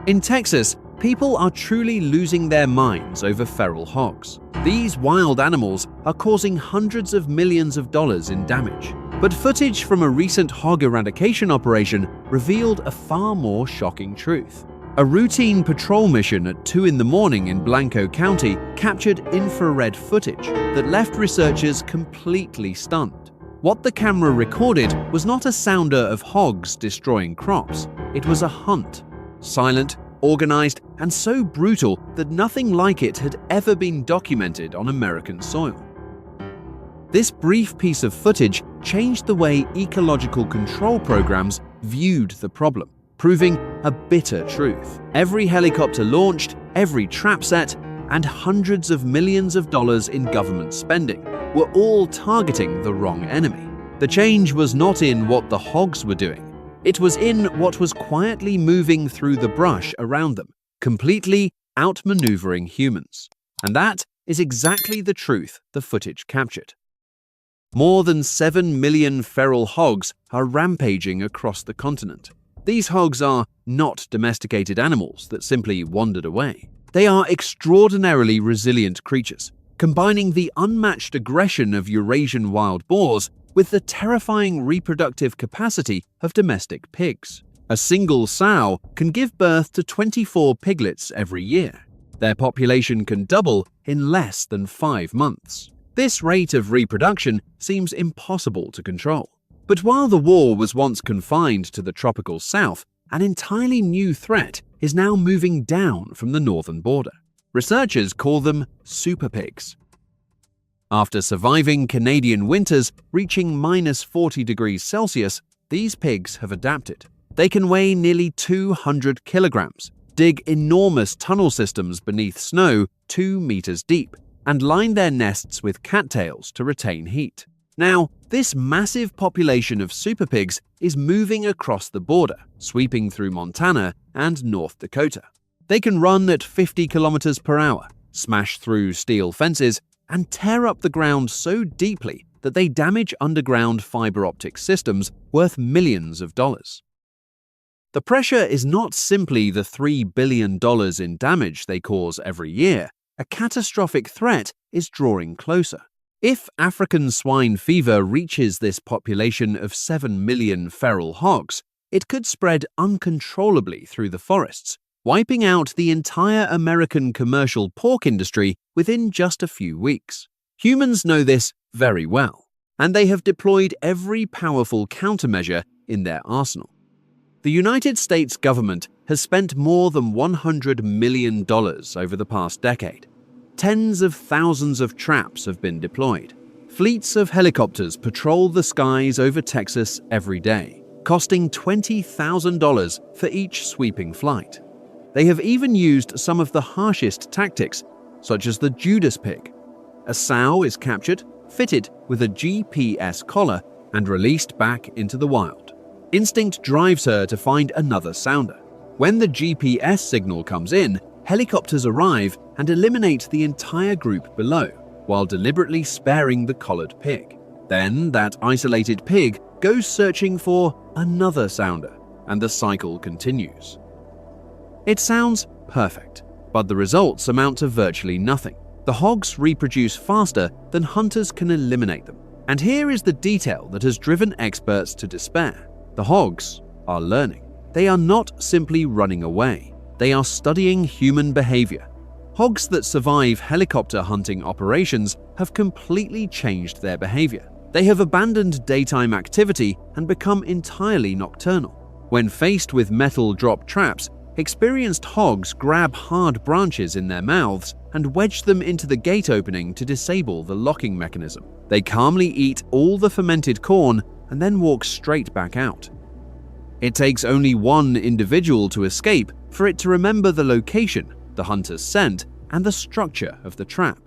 In Texas, people are truly losing their minds over feral hogs. These wild animals are causing hundreds of millions of dollars in damage. But footage from a recent hog eradication operation revealed a far more shocking truth. A routine patrol mission at 2 in the morning in Blanco County captured infrared footage that left researchers completely stunned. What the camera recorded was not a sounder of hogs destroying crops. It was a hunt. Silent, organized, and so brutal that nothing like it had ever been documented on American soil. This brief piece of footage changed the way ecological control programs viewed the problem, proving a bitter truth. Every helicopter launched, every trap set, and hundreds of millions of dollars in government spending were all targeting the wrong enemy. The change was not in what the hogs were doing. It was in what was quietly moving through the brush around them, completely outmaneuvering humans. And that is exactly the truth the footage captured. More than 7 million feral hogs are rampaging across the continent. These hogs are not domesticated animals that simply wandered away. They are extraordinarily resilient creatures, combining the unmatched aggression of Eurasian wild boars with the terrifying reproductive capacity of domestic pigs. A single sow can give birth to 24 piglets every year. Their population can double in less than 5 months. This rate of reproduction seems impossible to control. But while the war was once confined to the tropical south, an entirely new threat is now moving down from the northern border. Researchers call them super pigs. After surviving Canadian winters reaching -40 degrees Celsius, these pigs have adapted. They can weigh nearly 200 kilograms, dig enormous tunnel systems beneath snow 2 meters deep, and line their nests with cattails to retain heat. Now, this massive population of super pigs is moving across the border, sweeping through Montana and North Dakota. They can run at 50 kilometers per hour, smash through steel fences, and tear up the ground so deeply that they damage underground fiber optic systems worth millions of dollars. The pressure is not simply the $3 billion in damage they cause every year. A catastrophic threat is drawing closer. If African swine fever reaches this population of 7 million feral hogs, it could spread uncontrollably through the forests, wiping out the entire American commercial pork industry within just a few weeks. Humans know this very well, and they have deployed every powerful countermeasure in their arsenal. The United States government has spent more than $100 million over the past decade. Tens of thousands of traps have been deployed. Fleets of helicopters patrol the skies over Texas every day, costing $20,000 for each sweeping flight. They have even used some of the harshest tactics, such as the Judas pig. A sow is captured, fitted with a GPS collar, and released back into the wild. Instinct drives her to find another sounder. When the GPS signal comes in, helicopters arrive and eliminate the entire group below, while deliberately sparing the collared pig. Then that isolated pig goes searching for another sounder, and the cycle continues. It sounds perfect, but the results amount to virtually nothing. The hogs reproduce faster than hunters can eliminate them. And here is the detail that has driven experts to despair. The hogs are learning. They are not simply running away. They are studying human behavior. Hogs that survive helicopter hunting operations have completely changed their behavior. They have abandoned daytime activity and become entirely nocturnal. When faced with metal drop traps, experienced hogs grab hard branches in their mouths and wedge them into the gate opening to disable the locking mechanism. They calmly eat all the fermented corn and then walk straight back out. It takes only one individual to escape for it to remember the location, the hunter's scent, and the structure of the trap.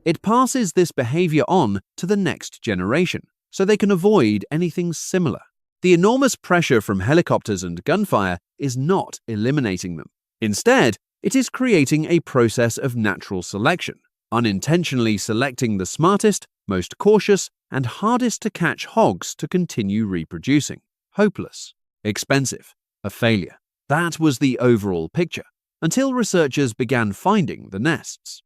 It passes this behavior on to the next generation, so they can avoid anything similar. The enormous pressure from helicopters and gunfire is not eliminating them. Instead, it is creating a process of natural selection, unintentionally selecting the smartest, most cautious, and hardest to catch hogs to continue reproducing. Hopeless, expensive, a failure. That was the overall picture, until researchers began finding the nests.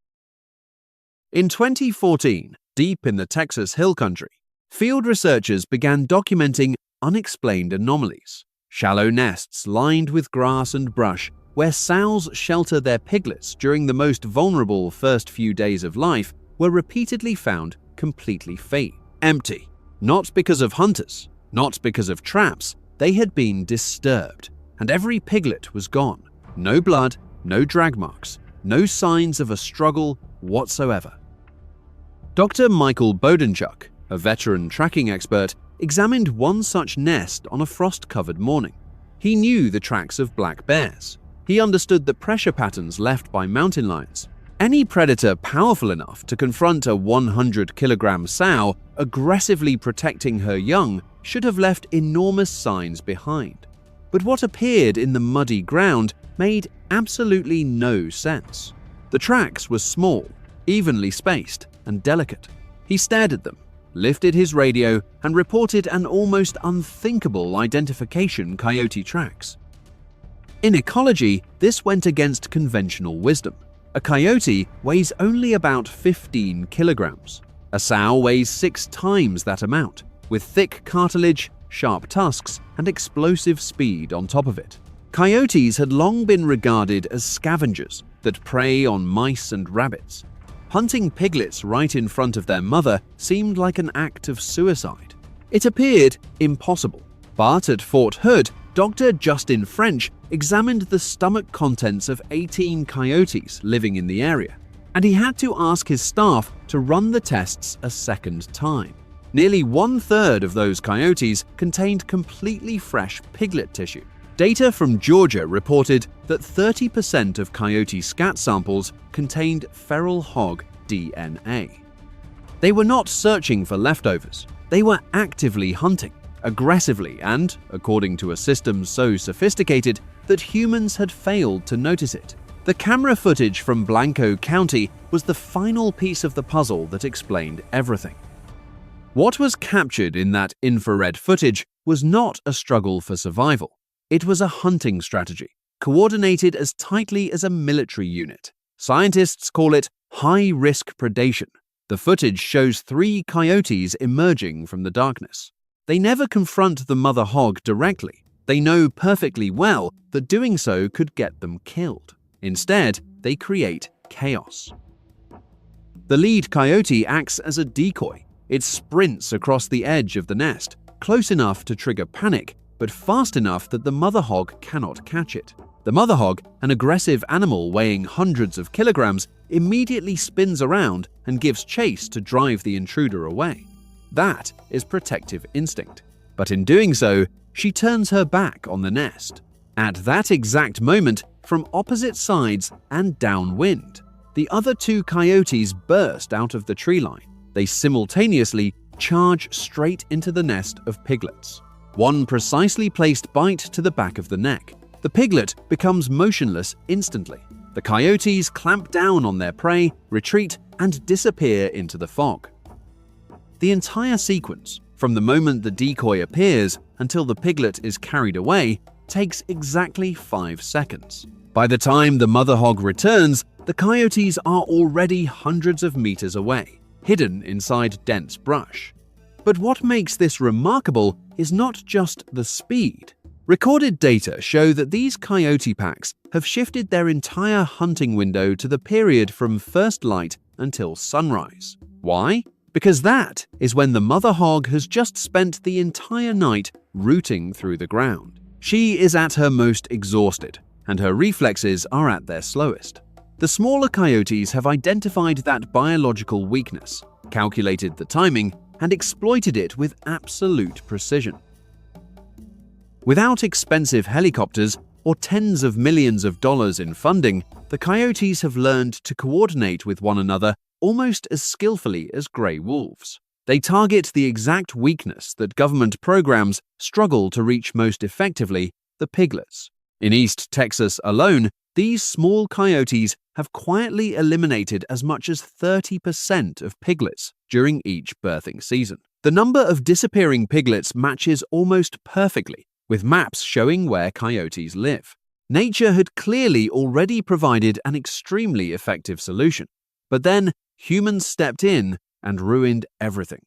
In 2014, deep in the Texas Hill Country, field researchers began documenting unexplained anomalies. Shallow nests lined with grass and brush where sows shelter their piglets during the most vulnerable first few days of life were repeatedly found completely empty. Not because of hunters, not because of traps, they had been disturbed, and every piglet was gone. No blood, no drag marks, no signs of a struggle whatsoever. Dr. Michael Bodenchuk, a veteran tracking expert, examined one such nest on a frost-covered morning. He knew the tracks of black bears. He understood the pressure patterns left by mountain lions. Any predator powerful enough to confront a 100-kilogram sow aggressively protecting her young should have left enormous signs behind. But what appeared in the muddy ground made absolutely no sense. The tracks were small, evenly spaced, and delicate. He stared at them, lifted his radio, and reported an almost unthinkable identification: coyote tracks. In ecology, this went against conventional wisdom. A coyote weighs only about 15 kilograms. A sow weighs 6 times that amount, with thick cartilage, sharp tusks, and explosive speed on top of it. Coyotes had long been regarded as scavengers that prey on mice and rabbits. Hunting piglets right in front of their mother seemed like an act of suicide. It appeared impossible. But at Fort Hood, Dr. Justin French examined the stomach contents of 18 coyotes living in the area, and he had to ask his staff to run the tests a second time. Nearly 1/3 of those coyotes contained completely fresh piglet tissue. Data from Georgia reported that 30% of coyote scat samples contained feral hog DNA. They were not searching for leftovers. They were actively hunting, aggressively, and, according to a system so sophisticated that humans had failed to notice it. The camera footage from Blanco County was the final piece of the puzzle that explained everything. What was captured in that infrared footage was not a struggle for survival. It was a hunting strategy, coordinated as tightly as a military unit. Scientists call it high-risk predation. The footage shows 3 coyotes emerging from the darkness. They never confront the mother hog directly. They know perfectly well that doing so could get them killed. Instead, they create chaos. The lead coyote acts as a decoy. It sprints across the edge of the nest, close enough to trigger panic, but fast enough that the mother hog cannot catch it. The mother hog, an aggressive animal weighing hundreds of kilograms, immediately spins around and gives chase to drive the intruder away. That is protective instinct. But in doing so, she turns her back on the nest. At that exact moment, from opposite sides and downwind, the other 2 coyotes burst out of the tree line. They simultaneously charge straight into the nest of piglets. One precisely placed bite to the back of the neck. The piglet becomes motionless instantly. The coyotes clamp down on their prey, retreat, and disappear into the fog. The entire sequence, from the moment the decoy appears until the piglet is carried away, takes exactly 5 seconds. By the time the mother hog returns, the coyotes are already hundreds of meters away, hidden inside dense brush. But what makes this remarkable is not just the speed. Recorded data show that these coyote packs have shifted their entire hunting window to the period from first light until sunrise. Why? Because that is when the mother hog has just spent the entire night rooting through the ground. She is at her most exhausted, and her reflexes are at their slowest. The smaller coyotes have identified that biological weakness, calculated the timing, and exploited it with absolute precision. Without expensive helicopters or tens of millions of dollars in funding, the coyotes have learned to coordinate with one another almost as skillfully as gray wolves. They target the exact weakness that government programs struggle to reach most effectively: the piglets. In East Texas alone, these small coyotes have quietly eliminated as much as 30% of piglets during each birthing season. The number of disappearing piglets matches almost perfectly with maps showing where coyotes live. Nature had clearly already provided an extremely effective solution, but then humans stepped in and ruined everything.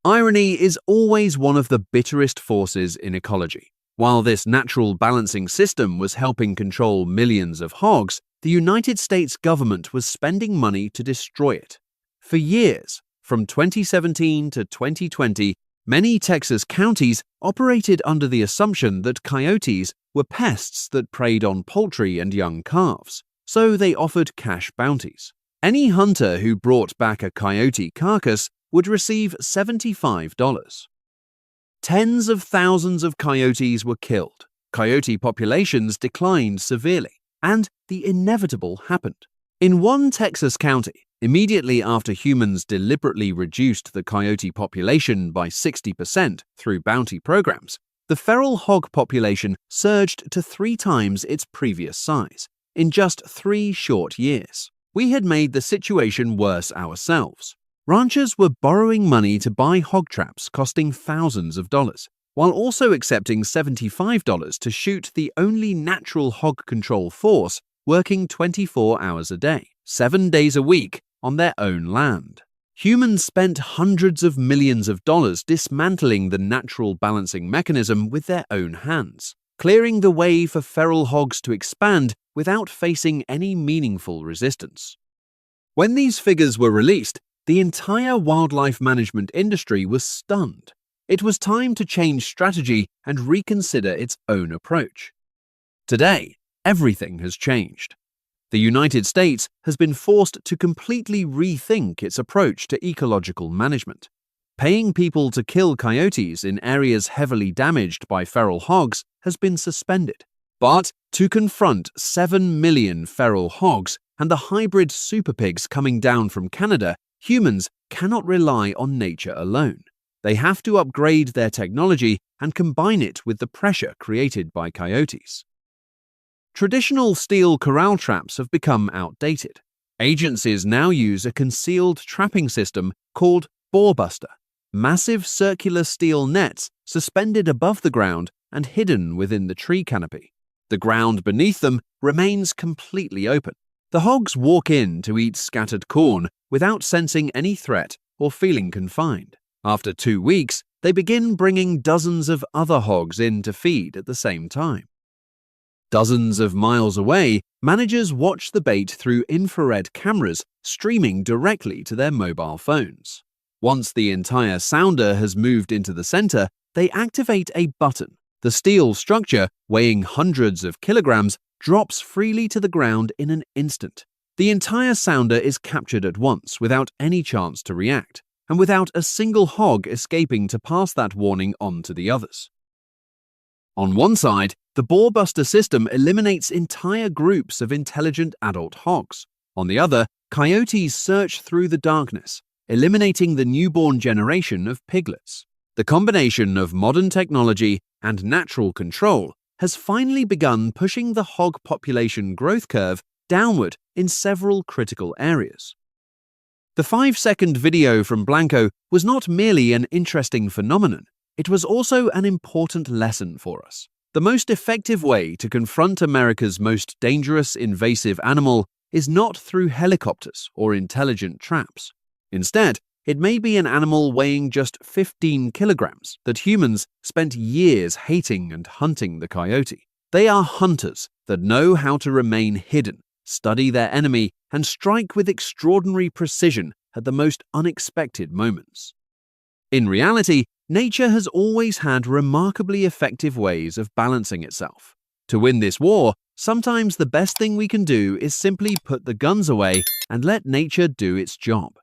Irony is always one of the bitterest forces in ecology. While this natural balancing system was helping control millions of hogs, the United States government was spending money to destroy it. For years, from 2017 to 2020, many Texas counties operated under the assumption that coyotes were pests that preyed on poultry and young calves, so they offered cash bounties. Any hunter who brought back a coyote carcass would receive $75. Tens of thousands of coyotes were killed, coyote populations declined severely, and the inevitable happened. In one Texas county, immediately after humans deliberately reduced the coyote population by 60% through bounty programs, the feral hog population surged to 3 times its previous size in just 3 short years. We had made the situation worse ourselves. Ranchers were borrowing money to buy hog traps costing thousands of dollars, while also accepting $75 to shoot the only natural hog control force working 24 hours a day, 7 days a week on their own land. Humans spent hundreds of millions of dollars dismantling the natural balancing mechanism with their own hands, clearing the way for feral hogs to expand without facing any meaningful resistance. When these figures were released, the entire wildlife management industry was stunned. It was time to change strategy and reconsider its own approach. Today, everything has changed. The United States has been forced to completely rethink its approach to ecological management. Paying people to kill coyotes in areas heavily damaged by feral hogs has been suspended. But to confront 7 million feral hogs and the hybrid super pigs coming down from Canada, humans cannot rely on nature alone. They have to upgrade their technology and combine it with the pressure created by coyotes. Traditional steel corral traps have become outdated. Agencies now use a concealed trapping system called borebuster, massive circular steel nets suspended above the ground and hidden within the tree canopy. The ground beneath them remains completely open. The hogs walk in to eat scattered corn without sensing any threat or feeling confined. After 2 weeks, they begin bringing dozens of other hogs in to feed at the same time. Dozens of miles away, managers watch the bait through infrared cameras streaming directly to their mobile phones. Once the entire sounder has moved into the center, they activate a button. The steel structure, weighing hundreds of kilograms, drops freely to the ground in an instant. The entire sounder is captured at once without any chance to react, and without a single hog escaping to pass that warning on to the others. On one side, the borebuster system eliminates entire groups of intelligent adult hogs. On the other, coyotes search through the darkness, eliminating the newborn generation of piglets. The combination of modern technology and natural control has finally begun pushing the hog population growth curve downward in several critical areas. The 5-second video from Blanco was not merely an interesting phenomenon, it was also an important lesson for us. The most effective way to confront America's most dangerous invasive animal is not through helicopters or intelligent traps. Instead, it may be an animal weighing just 15 kilograms that humans spent years hating and hunting the coyote. They are hunters that know how to remain hidden, study their enemy, and strike with extraordinary precision at the most unexpected moments. In reality, nature has always had remarkably effective ways of balancing itself. To win this war, sometimes the best thing we can do is simply put the guns away and let nature do its job.